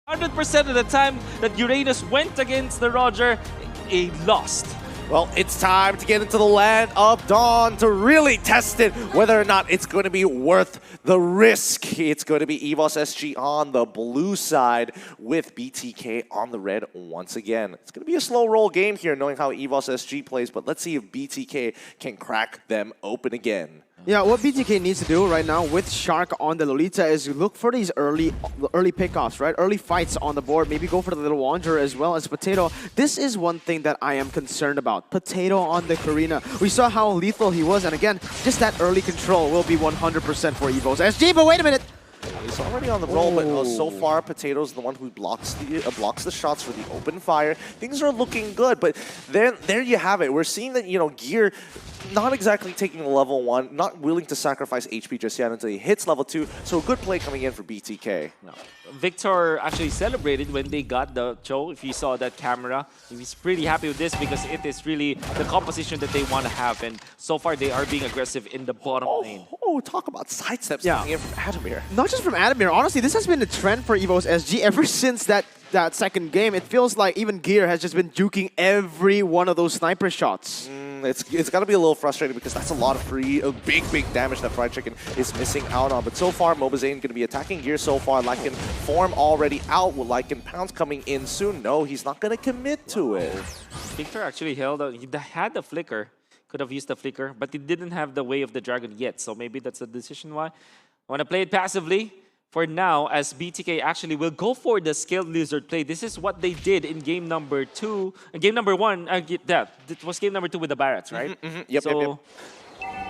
100% of the time that Uranus went against the Roger, he lost. Well, it's time to get into the land of Dawn to really test it, whether or not it's going to be worth the risk. It's going to be Evos SG on the blue side with BTK on the red once again. It's going to be a slow roll game here, knowing how Evos SG plays, but let's see if BTK can crack them open again. Yeah, what BTK needs to do right now with Shark on the Lolita is look for these early pickoffs, right? Early fights on the board. Maybe go for the little Wanderer as well as Potato. This is one thing that I am concerned about. Potato on the Karina. We saw how lethal he was, and again, just that early control will be 100% for Evos SG. But wait a minute! He's already on the roll, but so far, Potato's the one who blocks the shots for the open fire. Things are looking good, but then there you have it. We're seeing that, you know, Gear not exactly taking level 1, not willing to sacrifice HP just yet until he hits level 2. So a good play coming in for BTK. No. Victor actually celebrated when they got the Cho. If you saw that camera, he's pretty happy with this because it is really the composition that they want to have. And so far, they are being aggressive in the bottom lane. Oh, talk about sidesteps coming in from Adamir. Not just from Adamir. Honestly, this has been the trend for Evos SG ever since that second game. It feels like even Gear has just been juking every one of those sniper shots. It's got to be a little frustrating because that's a lot of free, big damage that Fried Chicken is missing out on. But so far, Mobazane going to be attacking Gear so far. Lycan form already out. Will Lycan Pounce coming in soon? No, he's not going to commit to it. Victor actually held out. He had the flicker. Could have used the flicker, but he didn't have the Way of the Dragon yet. So maybe that's the decision why. I want to play it passively. For now, as BTK actually will go for the Scaled Lizard play. This is what they did in game number 2. Game number 1, it was game number 2 with the Barretts, right? Yep.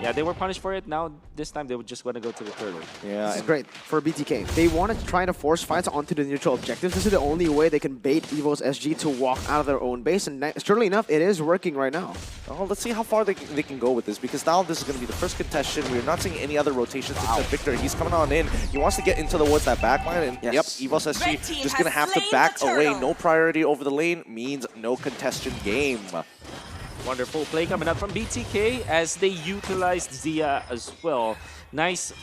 Yeah, they were punished for it. Now, this time, they were just going to go to the turtle. Yeah, this is great for BTK. They want to try to force fights onto the neutral objectives. This is the only way they can bait Evos SG to walk out of their own base. And surely enough, it is working right now. Oh, let's see how far they can go with this, because now this is going to be the first contestation. We're not seeing any other rotations except Victor. He's coming on in. He wants to get into towards that backline. And yep, Evos SG just going to have to back away. No priority over the lane means no contestation game. Wonderful play coming up from BTK as they utilized Zia as well. Nice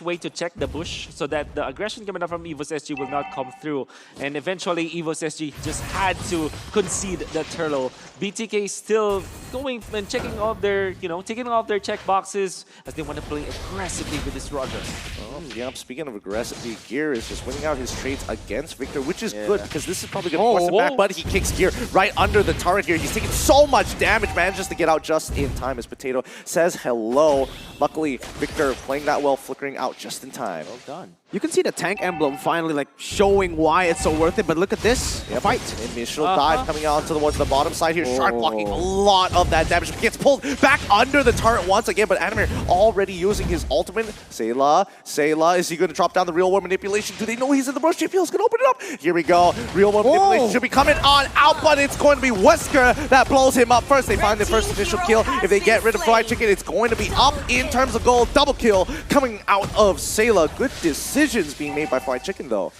way to check the bush so that the aggression coming up from Evos SG will not come through. And eventually, Evos SG just had to concede the turtle. BTK still going and checking off their, taking off their check boxes as they want to play aggressively with this Roger. Oh, yeah, speaking of aggressively, Gear is just winning out his trades against Victor, which is good because this is probably going to force him back, but he kicks Gear right under the turret here. He's taking so much damage, manages to get out just in time as Potato says hello. Luckily, Victor playing that well, flickering out just in time. Well done. You can see the tank emblem finally showing why it's so worth it, but look at this fight. Initial dive coming out towards the bottom side here. Shark blocking a lot of that damage. Gets pulled back under the turret once again, but Adamir already using his ultimate. Sayla, is he going to drop down the real world manipulation? Do they know he's in the brush? JPL's going to open it up. Here we go. Real world manipulation should be coming on out, but it's going to be Wesker that blows him up first. They find the first initial kill. If they get rid of Fried Chicken, it's going to be up in terms of gold. Double kill coming out of Sayla. Good decisions being made by Fried Chicken, though.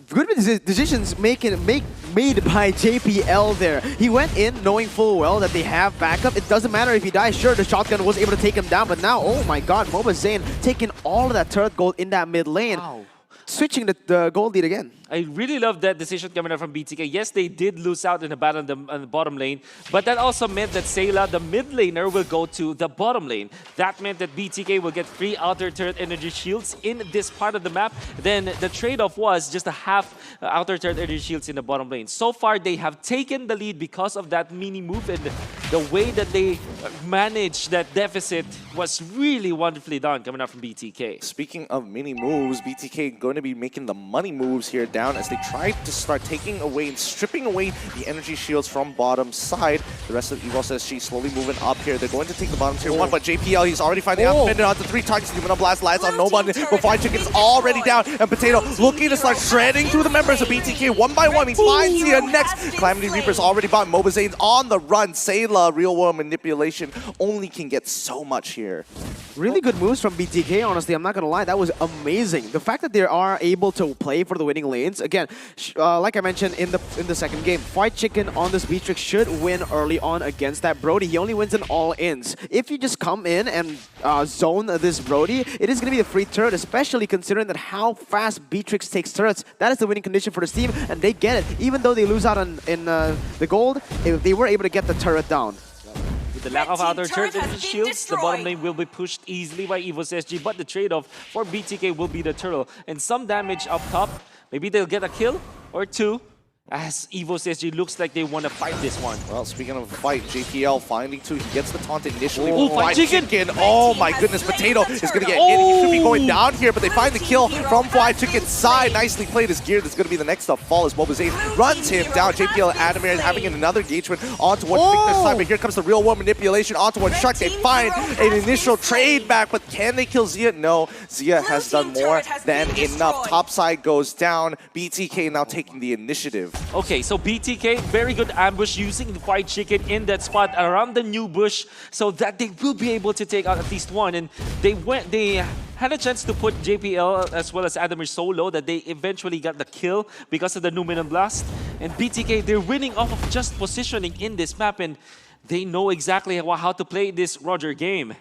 Good decisions made by JPL there. He went in knowing full well that they have backup. It doesn't matter if he dies. Sure, the shotgun was able to take him down, but now, oh my god, Mobazane taking all of that turret gold in that mid lane. Wow. Switching the gold lead again. I really love that decision coming up from BTK. Yes, they did lose out in the battle on the bottom lane, but that also meant that Sayla, the mid laner, will go to the bottom lane. That meant that BTK will get free outer turret energy shields in this part of the map. Then the trade-off was just a half outer turret energy shields in the bottom lane. So far, they have taken the lead because of that mini move, and the way that they managed that deficit was really wonderfully done coming up from BTK. Speaking of mini moves, BTK going to be making the money moves here down as they try to start taking away and stripping away the energy shields from bottom side. The rest of Evos SG slowly moving up here. They're going to take the bottom tier 1, but JPL, he's already finding out defended onto 3 targets. Lumina Blast lands on no one, but Fried Chicken is already down, and Potato looking to start shredding through the members of BTK one by one. He finds Zia next. Calamity Reaper's already bought. Mobazane's on the run. Sayla Sayla, real world manipulation, only can get so much here. Really good moves from BTK, honestly. I'm not going to lie. That was amazing. The fact that they are able to play for the winning lanes. Again, like I mentioned in the second game, Fight Chicken on this Beatrix should win early on against that Brody. He only wins in all-ins. If you just come in and zone this Brody, it is going to be a free turret, especially considering that how fast Beatrix takes turrets. That is the winning condition for this team, and they get it. Even though they lose out in the gold, if they were able to get the turret down. With the lack of outer turret and shields, the bottom lane will be pushed easily by Evos SG, but the trade-off for BTK will be the turtle. And some damage up top, maybe they'll get a kill or two, as Evos SG looks like they want to fight this one. Well, speaking of fight, JPL finding two. He gets the taunt initially. Oh, Fight Chicken! Oh my goodness, Potato is going to get hit. He should be going down here, but they find the kill from Fight Chicken's side. Nicely played his gear. That's going to be the next to fall as Mobazane runs him down. JPL and Adamir having another engagement on towards Victor's side, but here comes the real world manipulation on towards Shark. They find an initial trade back, but can they kill Zia? No, Zia has done more than enough. Top side goes down. BTK now taking the initiative. Okay, so BTK, very good ambush using the Fight Chicken in that spot around the new bush so that they will be able to take out at least one. And they had a chance to put JPL as well as Adamir so low that they eventually got the kill because of the Numinum Blast. And BTK, they're winning off of just positioning in this map, and they know exactly how to play this Roger game.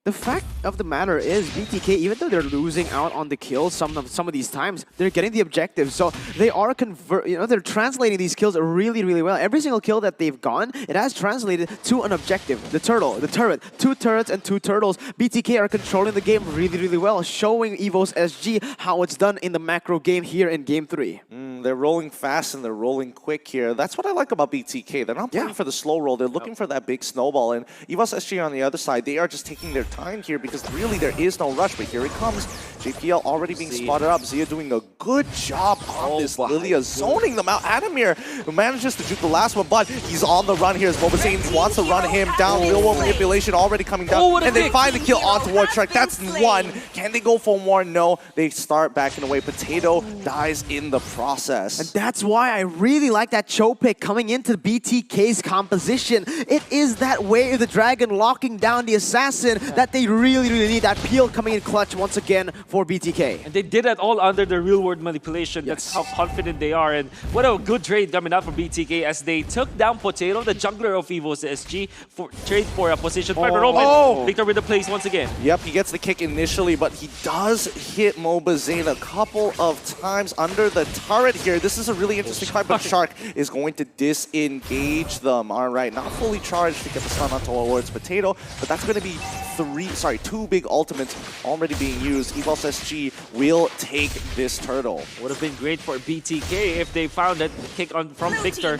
The fact of the matter is, BTK, even though they're losing out on the kills some of these times, they're getting the objective. So they are they're translating these kills really, really well. Every single kill that they've gone, it has translated to an objective. The turtle, the turret, 2 turrets and 2 turtles. BTK are controlling the game really, really well, showing Evos SG how it's done in the macro game here in Game 3. They're rolling fast and they're rolling quick here. That's what I like about BTK. They're not playing for the slow roll. They're looking for that big snowball. And Evos SG on the other side, they are just taking their time here because really there is no rush. But here it comes. JPL already being spotted up. Zia doing a good job on this Lilia, zoning them out. Adamir manages to juke the last one, but he's on the run here as Mobazane wants to run him down. Real world manipulation already coming down. And they find the kill on towards Shark. That's one. Can they go for more? No. They start backing away. Potato dies in the process. And that's why I really like that Cho pick coming into BTK's composition. It is that way of the dragon locking down the assassin that they really, really need. That peel coming in clutch once again for BTK. And they did that all under the real world manipulation. That's how confident they are. And what a good trade coming out from BTK as they took down Potato, the jungler of Evos SG, for trade for a position for Roman. Victor with the plays once again. Yep, he gets the kick initially, but he does hit Mobazane a couple of times under the turret here. This is a really interesting fight, but Shark is going to disengage them. All right, not fully charged to get the stun on towards Potato, but that's going to be 2 big ultimates already being used. Evos SG will take this turtle. Would have been great for BTK if they found that kick on from Victor.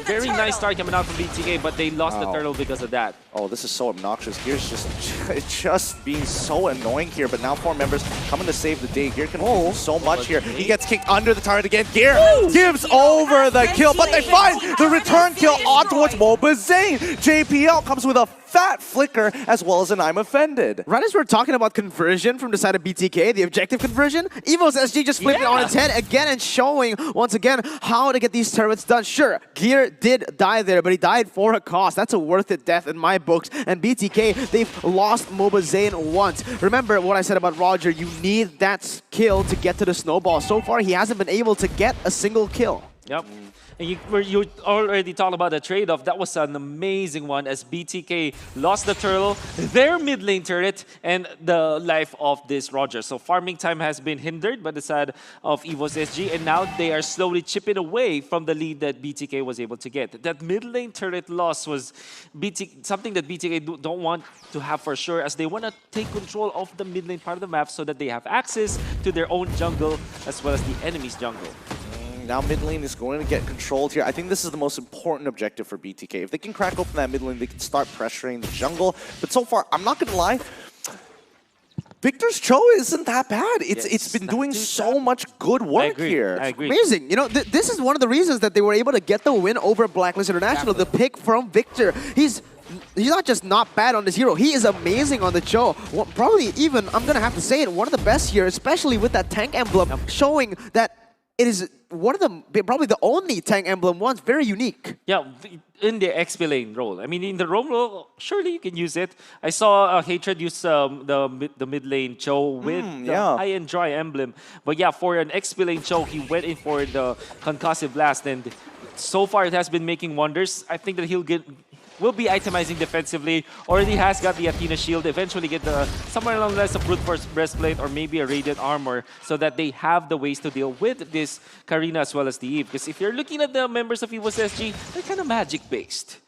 Very nice start coming out from BTK, but they lost the turtle because of that. Oh, this is so obnoxious. Gear's just being so annoying here, but now 4 members coming to save the day. Gear can hold so much here. He gets kicked under the turret again. Gear gives over the kill, but they find the return kill on towards Mobazane. JPL comes with a fat flicker as well as an I'm offended. Right as we're talking about conversion from the side of BTK, the objective conversion, Evos SG just flipped it on its head again and showing once again how to get these turrets done. Sure, Gear did die there, but he died for a cost. That's a worth it death in my books. And BTK, they've lost Mobazane once. Remember what I said about Roger, you need that kill to get to the snowball. So far, he hasn't been able to get a single kill. Yep. And you already talked about the trade-off. That was an amazing one as BTK lost the turtle, their mid lane turret, and the life of this Roger. So farming time has been hindered by the side of Evos SG, and now they are slowly chipping away from the lead that BTK was able to get. That mid lane turret loss was something that BTK don't want to have for sure, as they want to take control of the mid lane part of the map so that they have access to their own jungle as well as the enemy's jungle. Now mid lane is going to get controlled here. I think this is the most important objective for BTK. If they can crack open that mid lane, they can start pressuring the jungle. But so far, I'm not going to lie, Victor's Cho isn't that bad. It's been doing so much good work here. I agree. Amazing. You know, this is one of the reasons that they were able to get the win over Blacklist International. The pick from Victor. He's not just not bad on this hero, he is amazing on the Cho. Well, probably even, I'm going to have to say it, one of the best here, especially with that tank emblem, showing that it is one of the, probably the only tank emblem ones, very unique. Yeah, in the XP lane role. I mean, in the roam role, surely you can use it. I saw Hatred use the mid lane Cho with the high and dry emblem. But yeah, for an XP lane Cho, he went in for the concussive blast, and so far it has been making wonders. I think that will be itemizing defensively. Already has got the Athena shield. Eventually get somewhere along the lines of brute force breastplate or maybe a radiant armor, so that they have the ways to deal with this Karina as well as the Eve. Because if you're looking at the members of Evos SG, they're kind of magic based.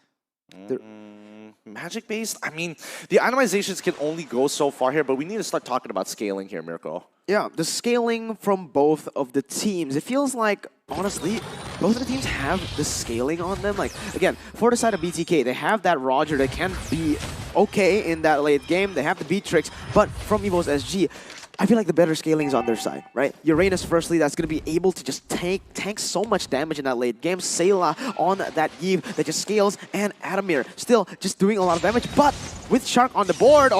Magic based? I mean, the itemizations can only go so far here, but we need to start talking about scaling here, Mirko. Yeah, the scaling from both of the teams. It feels like, honestly, both of the teams have the scaling on them. Like, again, for the side of BTK, they have that Roger that can be okay in that late game. They have the Beatrix, but from Evos SG, I feel like the better scaling is on their side, right? Uranus, firstly, that's going to be able to just tank so much damage in that late game. Sayla on that Eve that just scales, and Adamir still just doing a lot of damage, but with Shark on the board,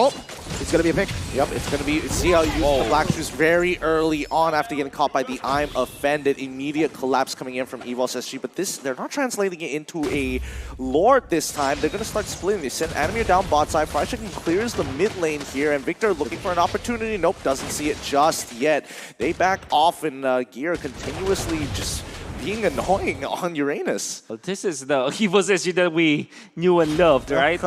it's going to be a pick. Yep, it's going to be, see how you use the Black Shoes very early on after getting caught by the I'm Offended. Immediate collapse coming in from Evos SG, but they're not translating it into a Lord this time. They're going to start splitting. They send Adamir down bot side. Friedrichsen clears the mid lane here, and Victor looking for an opportunity. Nope, doesn't see it just yet. They back off, and Gear continuously just being annoying on Uranus. Well, this is the Evos SG that we knew and loved, right?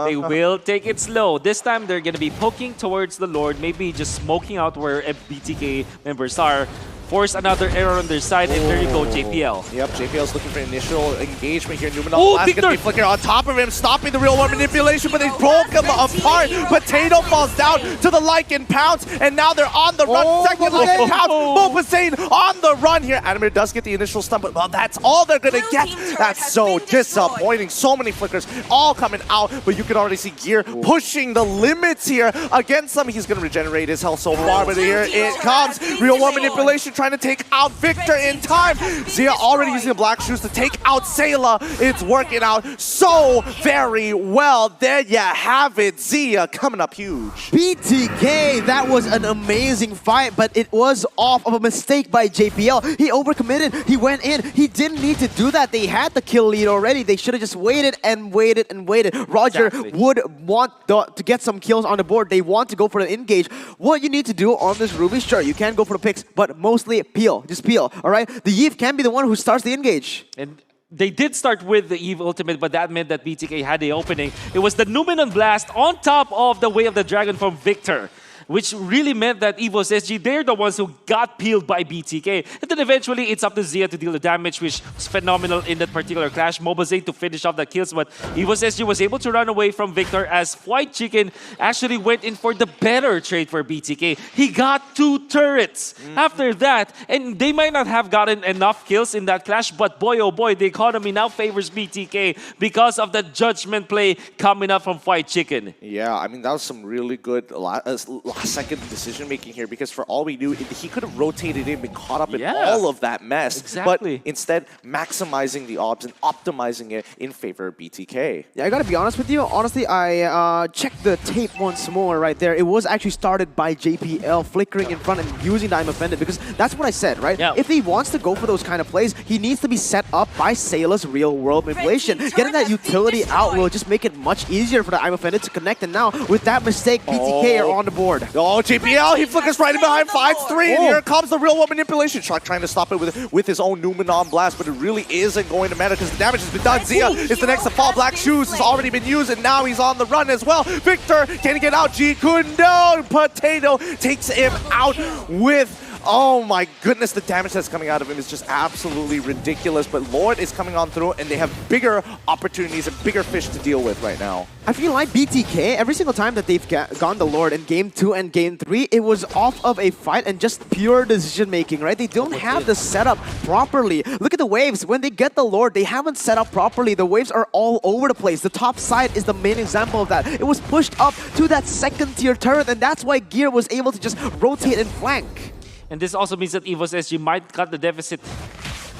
They will take it slow. This time they're going to be poking towards the Lord, maybe just smoking out where BTK members are. Force another error on their side, and there you go, JPL. Yep, JPL's looking for initial engagement here. Numenal is going to be flickering on top of him, stopping the real world manipulation, but they broke him apart. Potato falls down to the Lycan Pounce, and now they're on the run. Second Lycan Pounce, Mopasane on the run here. Adamir does get the initial stun, but well, that's all they're going to get. That's so disappointing. So many flickers all coming out, but you can already see Gear pushing the limits here against them. He's going to regenerate his health so far, but here it comes. Real world manipulation trying to take out Victor in time. Zia already using the Black Shoes to take out Sayla. It's working out so very well. There you have it. Zia coming up huge. BTK, that was an amazing fight, but it was off of a mistake by JPL. He overcommitted. He went in. He didn't need to do that. They had the kill lead already. They should have just waited and waited and waited. Roger would want to get some kills on the board. They want to go for the engage. What you need to do on this Ruby, sure, you can go for the picks, but mostly peel. Just peel, all right? The Eve can be the one who starts the engage. And they did start with the Eve ultimate, but that meant that BTK had the opening. It was the Numenon Blast on top of the Way of the Dragon from Victor, which really meant that Evos SG, they're the ones who got peeled by BTK. And then eventually, it's up to Zia to deal the damage, which was phenomenal in that particular clash. Mobazane to finish off the kills, but Evos SG was able to run away from Victor as White Chicken actually went in for the better trade for BTK. He got 2 turrets after that, and they might not have gotten enough kills in that clash, but boy, oh boy, the economy now favors BTK because of the judgment play coming up from White Chicken. Yeah, I mean, that was some really good last-second decision-making here, because for all we knew, he could have rotated in, been caught up in all of that mess. Exactly. But instead, maximizing the odds and optimizing it in favor of BTK. Yeah, I gotta be honest with you. Honestly, I checked the tape once more right there. It was actually started by JPL flickering in front and using the I'm Offended, because that's what I said, right? Yeah. If he wants to go for those kind of plays, he needs to be set up by Sayla's real-world manipulation. Getting that utility out will just make it much easier for the I'm Offended to connect, and now, with that mistake, BTK are on the board. Oh, JPL, he flickers right in behind, finds 3, and here comes the real world manipulation. Shark trying to stop it with his own Numenon Blast, but it really isn't going to matter because the damage has been done. Zia is the next to fall. Black Shoes has already been used, and now he's on the run as well. Victor, can he get out? Kundo, Potato takes him out with... Oh my goodness, the damage that's coming out of him is just absolutely ridiculous. But Lord is coming on through, and they have bigger opportunities and bigger fish to deal with right now. I feel like BTK, every single time that they've gone the Lord in Game 2 and Game 3, it was off of a fight and just pure decision-making, right? They don't have the setup properly. Look at the waves. When they get the Lord, they haven't set up properly. The waves are all over the place. The top side is the main example of that. It was pushed up to that second-tier turret, and that's why Gear was able to just rotate and flank. And this also means that Evos SG might cut the deficit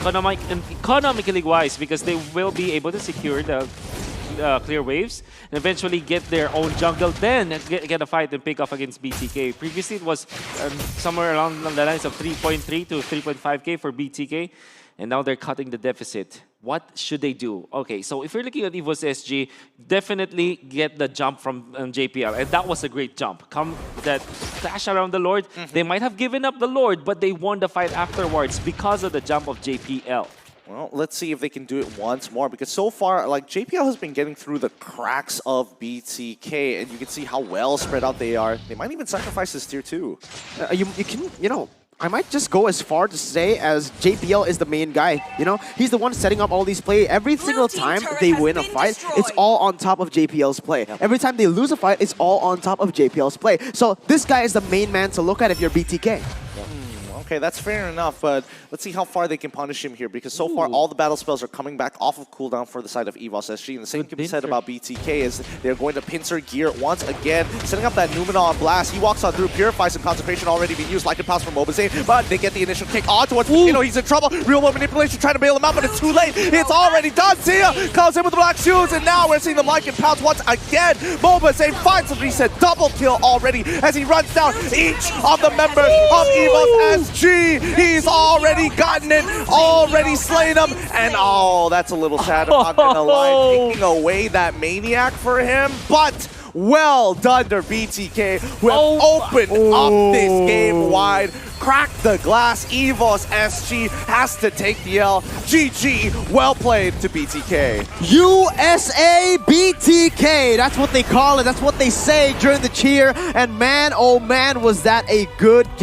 economically wise, because they will be able to secure the clear waves and eventually get their own jungle, then get a fight and pick off against BTK. Previously, it was somewhere around the lines of 3.3 to 3.5k for BTK, and now they're cutting the deficit. What should they do? Okay, so if you're looking at Evos SG, definitely get the jump from JPL, and that was a great jump. Come that flash around the Lord, they might have given up the Lord, but they won the fight afterwards because of the jump of JPL. Well, let's see if they can do it once more, because so far, like, JPL has been getting through the cracks of BTK, and you can see how well spread out they are. They might even sacrifice this tier 2. I might just go as far to say as JPL is the main guy, He's the one setting up all these plays. Every single time they win a fight, it's all on top of JPL's play. Every time they lose a fight, it's all on top of JPL's play. So this guy is the main man to look at if you're BTK. Okay, that's fair enough, but let's see how far they can punish him here, because so far all the battle spells are coming back off of cooldown for the side of Evos SG, and the same can be said about BTK as they're going to pincer gear once again, setting up that Numina on blast. He walks on through, purifies, and consecration already being used, like a pass from Mobazane, but they get the initial kick on towards Patino. He's in trouble. Real world manipulation trying to bail him out, but it's too late. It's already done. Sia comes in with the black shoes, and now we're seeing them like and pounce once again. Mobazane finds the reset, double kill already as he runs down each of the members of Evos SG. He's already gotten it, already slain him, and oh, that's a little sad. I'm not gonna lie, taking away that maniac for him, but well done to BTK, who have opened up this game wide, cracked the glass. Evos SG has to take the L. GG, well played to BTK. USA BTK, that's what they call it, that's what they say during the cheer, and man, oh man, was that a good game.